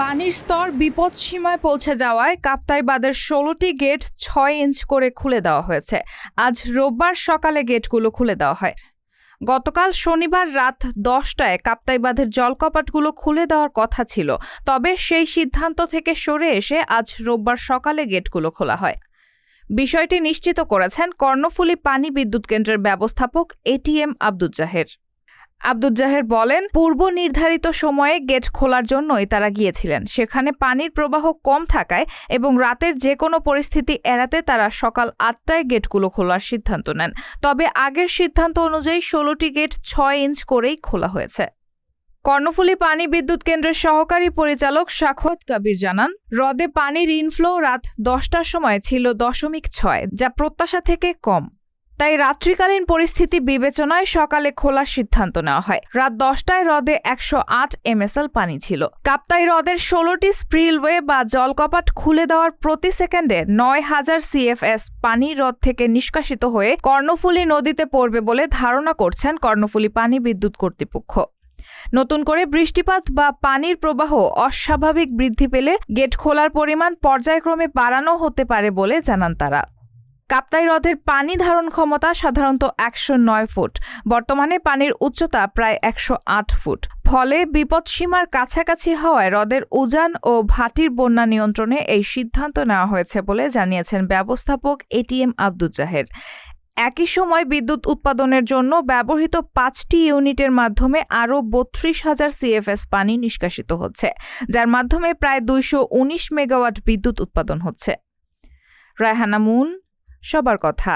পানির স্তর বিপদসীমায় পৌঁছে যাওয়ায় কাপ্তাই বাঁধের ১৬টি গেট ৬ ইঞ্চ করে খুলে দেওয়া হয়েছে। আজ রোববার সকালে গেটগুলো খুলে দেওয়া হয়। গতকাল শনিবার রাত ১০টায় কাপ্তাই বাঁধের জলকপাটগুলো খুলে দেওয়ার কথা ছিল, তবে সেই সিদ্ধান্ত থেকে সরে এসে আজ রোববার সকালে গেটগুলো খোলা হয়। বিষয়টি নিশ্চিত করেছেন কর্ণফুলী পানি বিদ্যুৎ কেন্দ্রের ব্যবস্থাপক এটিএম আব্দুল জাহের। আব্দুল জাহের বলেন, পূর্ব নির্ধারিত সময়ে গেট খোলার জন্যই তারা গিয়েছিলেন। সেখানে পানির প্রবাহ কম থাকায় এবং রাতের যে কোনো পরিস্থিতি এড়াতে তারা সকাল ৮টায় গেটগুলো খোলার সিদ্ধান্ত নেন। তবে আগের সিদ্ধান্ত অনুযায়ী ১৬টি গেট ৬ ইঞ্চ করেই খোলা হয়েছে। কর্ণফুলী পানি বিদ্যুৎ কেন্দ্রের সহকারী পরিচালক সাখাওয়াত কবির জানান, হ্রদে পানির ইনফ্লো রাত ১০টার সময় ছিল ০.৬, যা প্রত্যাশা থেকে কম। তাই রাত্রিকালীন পরিস্থিতি বিবেচনায় সকালে খোলার সিদ্ধান্ত নেওয়া হয়। রাত ১০টায় হ্রদে ১০৮ MSL পানি ছিল। কাপ্তাই হ্রদের ১৬টি স্পিলওয়ে বা জলকপাট খুলে দেওয়ার প্রতি সেকেন্ডে ৯,০০০ CFS পানি হ্রদ থেকে নিষ্কাশিত হয়ে কর্ণফুলী নদীতে পড়বে বলে ধারণা করছেন কর্ণফুলী পানি বিদ্যুৎ কর্তৃপক্ষ। নতুন করে বৃষ্টিপাত বা পানির প্রবাহ অস্বাভাবিক বৃদ্ধি পেলে গেট খোলার পরিমাণ পর্যায়ক্রমে বাড়ানো হতে পারে বলে জানান তারা। কাপ্তাই হ্রদের পানি ধারণ ক্ষমতা সাধারণত ১০৯ ফুট। বর্তমানে পানির উচ্চতা প্রায় ১০৮ ফুট। ফলে বিপদসীমার কাছাকাছি হওয়ায় হ্রদের উজান ও ভাটির বন্যা নিয়ন্ত্রণে এই সিদ্ধান্ত নেওয়া হয়েছে বলে জানিয়েছেন ব্যবস্থাপক এটিএম আব্দুল জাহের। একই সময় বিদ্যুৎ উৎপাদনের জন্য ব্যবহৃত ৫টি ইউনিটের মাধ্যমে আরও ৩২,০০০ CFS পানি নিষ্কাশিত হচ্ছে, যার মাধ্যমে প্রায় ২১৯ মেগাওয়াট বিদ্যুৎ উৎপাদন হচ্ছে। রায়হানা মুন, সবার কথা।